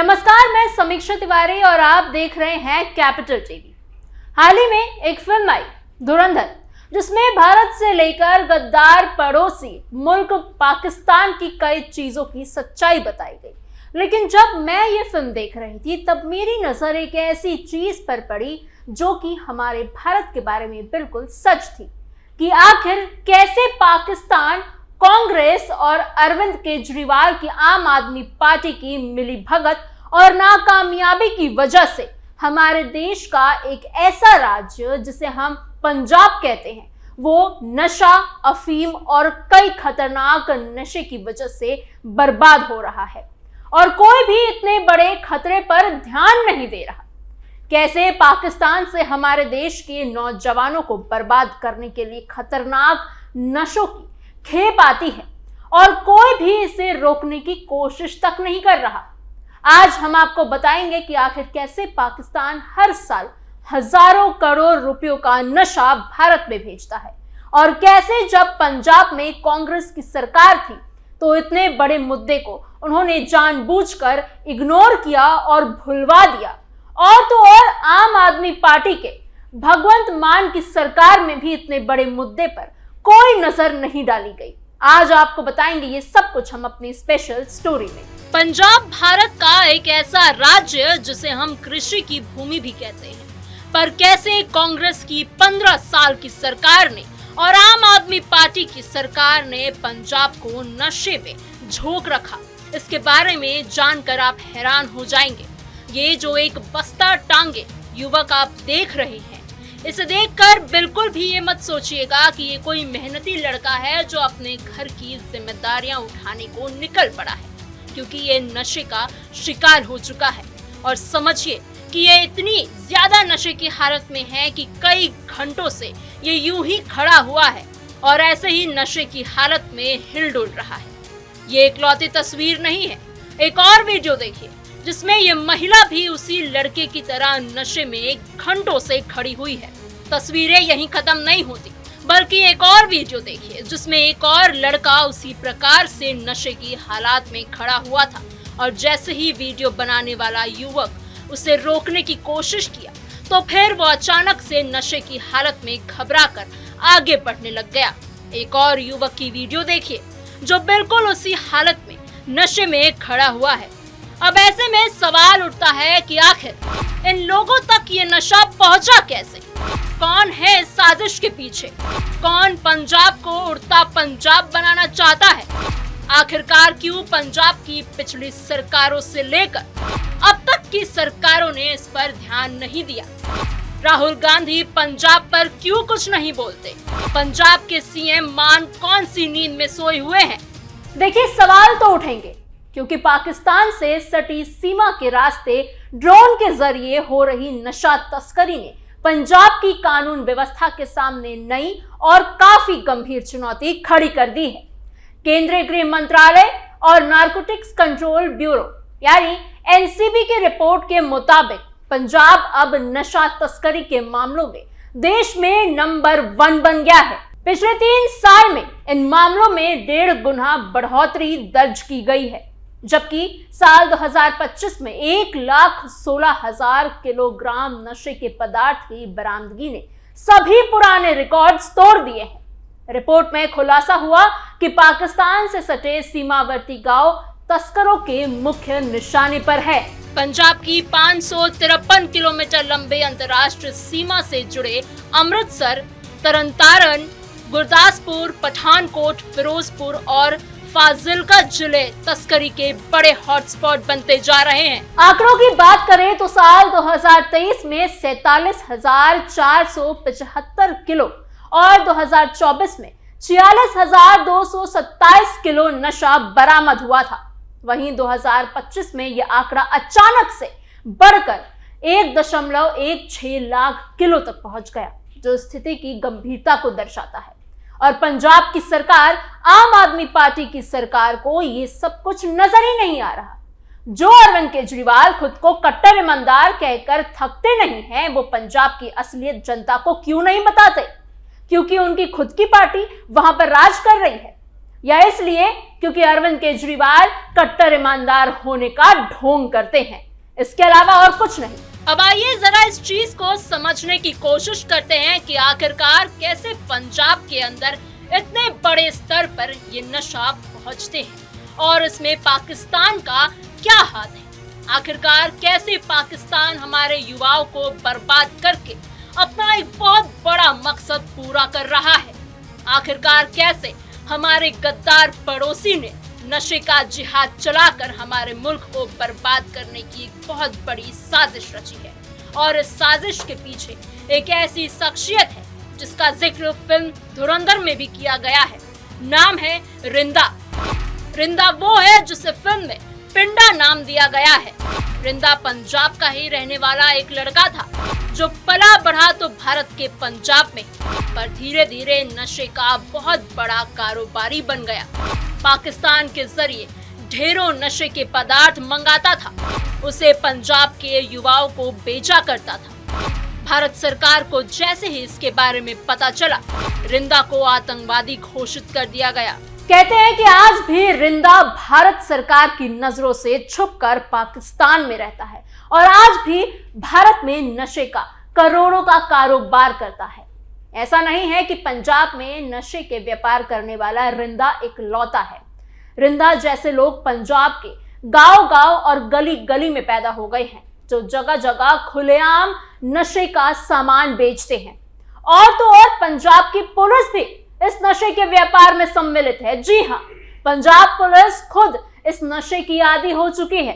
नमस्कार, मैं समीक्षा तिवारी और आप देख रहे हैं कैपिटल टीवी। हाल ही में एक फिल्म आई धुरंधर, जिसमें भारत से लेकर गद्दार पड़ोसी मुल्क पाकिस्तान की कई चीजों की सच्चाई बताई गई। लेकिन जब मैं ये फिल्म देख रही थी तब मेरी नजर एक ऐसी चीज पर पड़ी जो कि हमारे भारत के बारे में बिल्कुल सच थी कि आखिर कैसे पाकिस्तान कांग्रेस और अरविंद केजरीवाल की आम आदमी पार्टी की मिलीभगत और नाकामयाबी की वजह से हमारे देश का एक ऐसा राज्य जिसे हम पंजाब कहते हैं, वो नशा, अफीम और कई खतरनाक नशे की वजह से बर्बाद हो रहा है और कोई भी इतने बड़े खतरे पर ध्यान नहीं दे रहा। कैसे पाकिस्तान से हमारे देश के नौजवानों को बर्बाद करने के लिए खतरनाक नशों की खेप आती है और कोई भी इसे रोकने की कोशिश तक नहीं कर रहा। आज हम आपको बताएंगे कि आखिर कैसे पाकिस्तान हर साल हजारों करोड़ रुपयों का नशा भारत में भेजता है और कैसे जब पंजाब में कांग्रेस की सरकार थी तो इतने बड़े मुद्दे को उन्होंने जानबूझकर इग्नोर किया और भुलवा दिया। और तो और आम आदमी पार्टी के भगवंत मान की सरकार में भी इतने बड़े मुद्दे पर कोई नजर नहीं डाली गई। आज आपको बताएंगे ये सब कुछ हम अपनी स्पेशल स्टोरी में। पंजाब भारत का एक ऐसा राज्य जिसे हम कृषि की भूमि भी कहते हैं, पर कैसे कांग्रेस की 15 साल की सरकार ने और आम आदमी पार्टी की सरकार ने पंजाब को नशे में झोंक रखा, इसके बारे में जानकर आप हैरान हो जाएंगे। ये जो एक बस्ता टांगे युवक आप देख रहे हैं, इसे देखकर बिल्कुल भी ये मत सोचिएगा कि ये कोई मेहनती लड़का है जो अपने घर की जिम्मेदारियां उठाने को निकल पड़ा है, क्योंकि ये नशे का शिकार हो चुका है। और समझिए कि ये इतनी ज्यादा नशे की हालत में है कि कई घंटों से ये यूं ही खड़ा हुआ है और ऐसे ही नशे की हालत में हिल डुल रहा है। ये इकलौती तस्वीर नहीं है, एक और वीडियो देखिए जिसमें ये महिला भी उसी लड़के की तरह नशे में घंटों से खड़ी हुई है। तस्वीरें यहीं खत्म नहीं होती, बल्कि एक और वीडियो देखिए जिसमें एक और लड़का उसी प्रकार से नशे की हालात में खड़ा हुआ था और जैसे ही वीडियो बनाने वाला युवक उसे रोकने की कोशिश किया तो फिर वो अचानक से नशे की हालत में घबराकर आगे बढ़ने लग गया। एक और युवक की वीडियो देखिए जो बिल्कुल उसी हालत में नशे में खड़ा हुआ है। अब ऐसे में सवाल उठता है कि आखिर इन लोगों तक ये नशा पहुंचा कैसे? कौन है इस साजिश के पीछे? कौन पंजाब को उड़ता पंजाब बनाना चाहता है? आखिरकार क्यों पंजाब की पिछली सरकारों से लेकर अब तक की सरकारों ने इस पर ध्यान नहीं दिया? राहुल गांधी पंजाब पर क्यों कुछ नहीं बोलते? पंजाब के सीएम मान कौन सी नींद में सोए हुए हैं? देखिए, सवाल तो उठेंगे क्योंकि पाकिस्तान से सटी सीमा के रास्ते ड्रोन के जरिए हो रही नशा तस्करी ने पंजाब की कानून व्यवस्था के सामने नई और काफी गंभीर चुनौती खड़ी कर दी है। केंद्रीय गृह मंत्रालय और नारकोटिक्स कंट्रोल ब्यूरो यानी एनसीबी की रिपोर्ट के मुताबिक पंजाब अब नशा तस्करी के मामलों में देश में नंबर 1 बन गया है। पिछले 3 साल में इन मामलों में 1.5 गुना बढ़ोतरी दर्ज की गई है, जबकि साल 2025 में 1,16,000 किलोग्राम नशे के पदार्थ की बरामदगी ने सभी पुराने रिकॉर्ड्स तोड़ दिए हैं। रिपोर्ट में खुलासा हुआ कि पाकिस्तान से सटे सीमावर्ती गांव तस्करों के मुख्य निशाने पर है। पंजाब की 553 किलोमीटर लंबे अंतर्राष्ट्रीय सीमा से जुड़े अमृतसर, तरनतारन, गुरदासपुर, पठानकोट, फिरोजपुर और फाजिल्का जिले तस्करी के बड़े हॉटस्पॉट बनते जा रहे हैं। आंकड़ों की बात करें तो साल 2023 में 47,475 किलो और 2024 में 46,227 किलो नशा बरामद हुआ था। वहीं 2025 में यह आंकड़ा अचानक से बढ़कर 1.16 लाख किलो तक पहुंच गया, जो स्थिति की गंभीरता को दर्शाता है। और पंजाब की सरकार, आम आदमी पार्टी की सरकार को ये सब कुछ नजर ही नहीं आ रहा। जो अरविंद केजरीवाल खुद को कट्टर ईमानदार कहकर थकते नहीं हैं, वो पंजाब की असलियत जनता को क्यों नहीं बताते? क्योंकि उनकी खुद की पार्टी वहां पर राज कर रही है। या इसलिए क्योंकि अरविंद केजरीवाल कट्टर ईमानदार होने का ढोंग करते हैं? इसके अलावा और कुछ नहीं। अब आइए जरा इस चीज को समझने की कोशिश करते हैं कि आखिरकार कैसे पंजाब के अंदर इतने बड़े स्तर पर ये नशा पहुंचते हैं और इसमें पाकिस्तान का क्या हाथ है। आखिरकार कैसे पाकिस्तान हमारे युवाओं को बर्बाद करके अपना एक बहुत बड़ा मकसद पूरा कर रहा है। आखिरकार कैसे हमारे गद्दार पड़ोसी ने नशे का जिहाद चलाकर हमारे मुल्क को बर्बाद करने की एक बहुत बड़ी साजिश रची है। और इस साजिश के पीछे एक ऐसी शख्सियत है जिसका जिक्र फिल्म धुरंधर में भी किया गया है। नाम है रिंदा। रिंदा वो है जिसे फिल्म में पिंडा नाम दिया गया है। रिंदा पंजाब का ही रहने वाला एक लड़का था जो पला बढ़ा तो भारत के पंजाब में, पर धीरे धीरे नशे का बहुत बड़ा कारोबारी बन गया। पाकिस्तान के जरिए ढेरों नशे के पदार्थ मंगाता था, उसे पंजाब के युवाओं को बेचा करता था। भारत सरकार को जैसे ही इसके बारे में पता चला, रिंदा को आतंकवादी घोषित कर दिया गया। कहते हैं कि आज भी रिंदा भारत सरकार की नजरों से छुपकर पाकिस्तान में रहता है और आज भी भारत में नशे का करोड़ों का कारोबार करता है। ऐसा नहीं है कि पंजाब में नशे के व्यापार करने वाला रिंदा इकलौता है। रिंदा जैसे लोग पंजाब के गांव-गांव और गली-गली में पैदा हो गए हैं जो जगह-जगह खुलेआम नशे का सामान बेचते हैं। और तो और पंजाब की पुलिस भी इस नशे के व्यापार में सम्मिलित है। जी हाँ, पंजाब पुलिस खुद इस नशे की आदी हो चुकी है।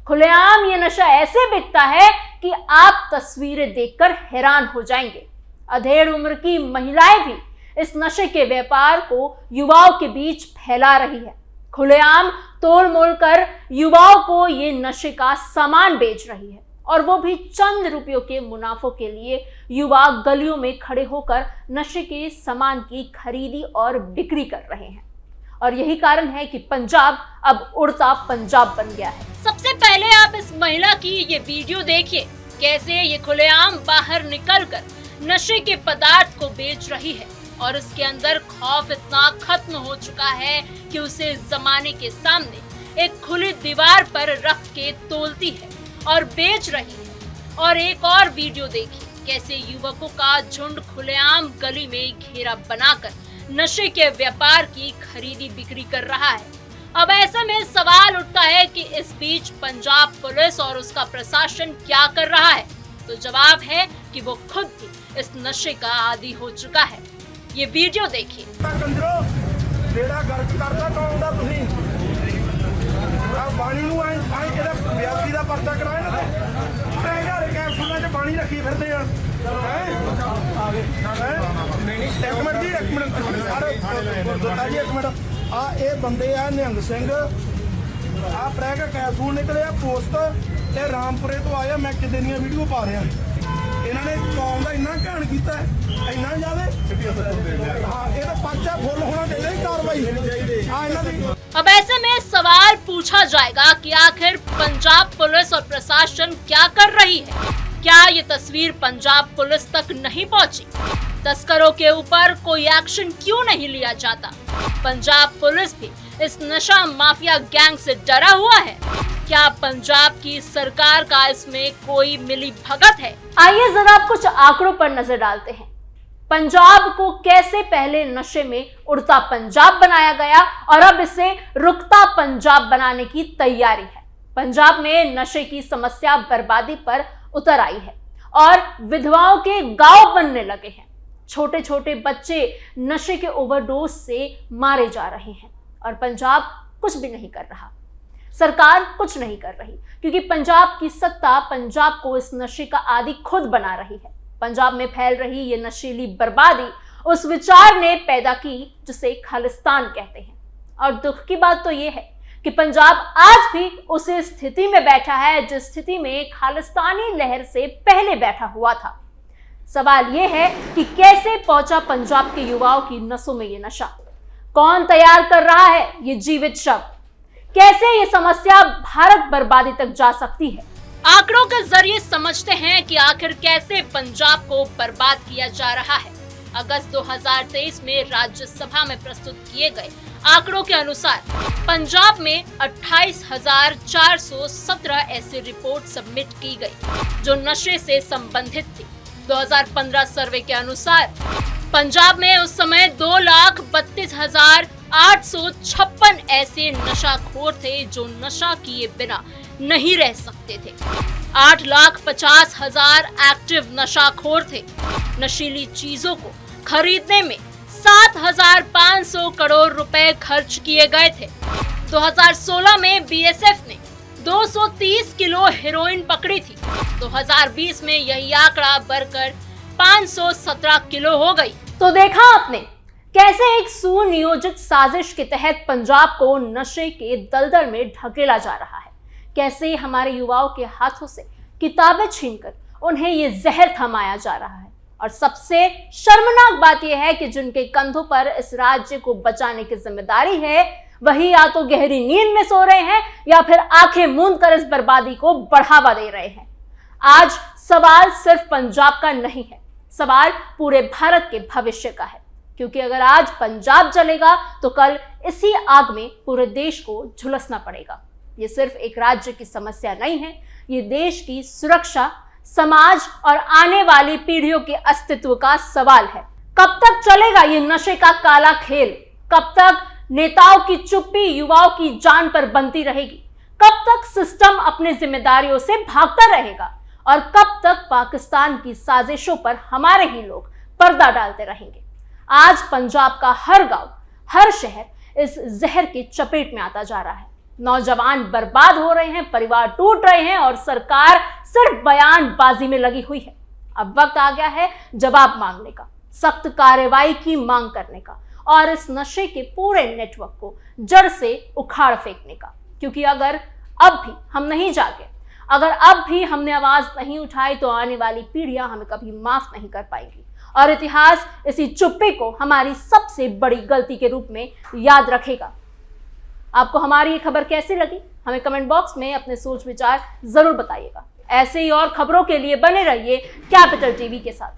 खुलेआम ये नशा ऐसे बिकता है कि आप तस्वीरें देखकर हैरान हो जाएंगे। अधेड़ उम्र की महिलाएं भी इस नशे के व्यापार को युवाओं के बीच फैला रही है। खुलेआम तोल मोल कर युवाओं को ये नशे का सामान बेच रही है और वो भी चंद रुपयों के मुनाफों के लिए युवा गलियों में खड़े होकर नशे के सामान की खरीदी और बिक्री कर रहे हैं। और यही कारण है कि पंजाब अब उड़ता पंजाब बन गया है। सबसे पहले आप इस महिला की ये वीडियो देखिए, कैसे ये खुलेआम बाहर निकलकर नशे के पदार्थ को बेच रही है और इसके अंदर खौफ इतना खत्म हो चुका है कि उसे जमाने के सामने एक खुली दीवार पर रख के तोलती है और बेच रही है। और एक और वीडियो देखिए, कैसे युवकों का झुंड खुलेआम गली में घेरा बनाकर नशे के व्यापार की खरीदी बिक्री कर रहा है। अब ऐसे में सवाल उठता है कि इस बीच पंजाब पुलिस और उसका प्रशासन क्या कर रहा है? तो जवाब है कि वो खुद भी इस नशे का आदी हो चुका है। ये वीडियो देखिए। आ ये बंदे आ निहंग सिंह आ प्रैग कैप्सूल निकले पोस्ट ते रामपुरे तो आया। मैं कितने दी वीडियो पा रहा, इन्होंने कौम का इन्ना घैन किया इन्ना ज्यादा। हाँ, ये तो पर्चा फुल होना चाहिए कार्रवाई। हाँ, इन्हां दी। अब ऐसे में सवाल पूछा जाएगा कि आखिर पंजाब पुलिस और प्रशासन क्या कर रही है? क्या ये तस्वीर पंजाब पुलिस तक नहीं पहुंची? तस्करों के ऊपर कोई एक्शन क्यों नहीं लिया जाता? पंजाब पुलिस भी इस नशा माफिया गैंग से डरा हुआ है? क्या पंजाब की सरकार का इसमें कोई मिली भगत है? आइए जरा कुछ आंकड़ों पर नजर डालते हैं। पंजाब को कैसे पहले नशे में उड़ता पंजाब बनाया गया और अब इसे रुकता पंजाब बनाने की तैयारी है। पंजाब में नशे की समस्या बर्बादी पर उतर आई है और विधवाओं के गांव बनने लगे हैं। छोटे छोटे बच्चे नशे के ओवरडोज से मारे जा रहे हैं और पंजाब कुछ भी नहीं कर रहा। सरकार कुछ नहीं कर रही क्योंकि पंजाब की सत्ता पंजाब को इस नशे का आदी खुद बना रही है। पंजाब में फैल रही ये नशीली बर्बादी उस विचार ने पैदा की जिसे खालिस्तान कहते हैं। और दुख की बात तो ये है कि पंजाब आज भी उसी स्थिति में बैठा है जिस स्थिति में खालिस्तानी लहर से पहले बैठा हुआ था। सवाल ये है कि कैसे पहुंचा पंजाब के युवाओं की नसों में ये नशा? कौन तैयार कर रहा है ये जीवित शव? कैसे ये समस्या भारत बर्बादी तक जा सकती है? आंकड़ों के जरिए समझते हैं कि आखिर कैसे पंजाब को बर्बाद किया जा रहा है। अगस्त 2023 में राज्यसभा में प्रस्तुत किए गए आंकड़ों के अनुसार पंजाब में 28,417 ऐसी रिपोर्ट सबमिट की गई जो नशे से संबंधित थी। 2015 सर्वे के अनुसार पंजाब में उस समय 2,32,856 ऐसे नशाखोर थे जो नशा किए बिना नहीं रह सकते थे। 8,50,000 एक्टिव नशाखोर थे। नशीली चीजों को खरीदने में 7,500 करोड़ रुपए खर्च किए गए थे। 2016 में बीएसएफ ने 230 किलो हेरोइन पकड़ी थी। 2020 में यही आंकड़ा बढ़कर 517 किलो हो गई। तो देखा आपने कैसे एक सुनियोजित साजिश के तहत पंजाब को नशे के दलदल में ढकेला जा रहा है। कैसे हमारे युवाओं के हाथों से किताबें छीनकर उन्हें ये जहर थमाया जा रहा है। और सबसे शर्मनाक बात यह है कि जिनके कंधों पर इस राज्य को बचाने की जिम्मेदारी है, वही या तो गहरी नींद में सो रहे हैं या फिर आंखें मूंद कर इस बर्बादी को बढ़ावा दे रहे हैं। आज सवाल सिर्फ पंजाब का नहीं है, सवाल पूरे भारत के भविष्य का है। क्योंकि अगर आज पंजाब जलेगा तो कल इसी आग में पूरे देश को झुलसना पड़ेगा। ये सिर्फ एक राज्य की समस्या नहीं है, ये देश की सुरक्षा, समाज और आने वाली पीढ़ियों के अस्तित्व का सवाल है। कब तक चलेगा ये नशे का काला खेल? कब तक नेताओं की चुप्पी युवाओं की जान पर बनती रहेगी? कब तक सिस्टम अपनी जिम्मेदारियों से भागता रहेगा? और कब तक पाकिस्तान की साजिशों पर हमारे ही लोग पर्दा डालते रहेंगे? आज पंजाब का हर गांव, हर शहर इस जहर की चपेट में आता जा रहा है। नौजवान बर्बाद हो रहे हैं, परिवार टूट रहे हैं और सरकार सिर्फ बयानबाजी में लगी हुई है। अब वक्त आ गया है जवाब मांगने का, सख्त कार्रवाई की मांग करने का और इस नशे के पूरे नेटवर्क को जड़ से उखाड़ फेंकने का। क्योंकि अगर अब भी हम नहीं जागे, अगर अब भी हमने आवाज नहीं उठाई तो आने वाली पीढ़ियां हमें कभी माफ नहीं कर पाएंगी और इतिहास इसी चुप्पी को हमारी सबसे बड़ी गलती के रूप में याद रखेगा। आपको हमारी ये खबर कैसी लगी? हमें कमेंट बॉक्स में अपने सोच विचार जरूर बताइएगा। ऐसे ही और खबरों के लिए बने रहिए कैपिटल टीवी के साथ।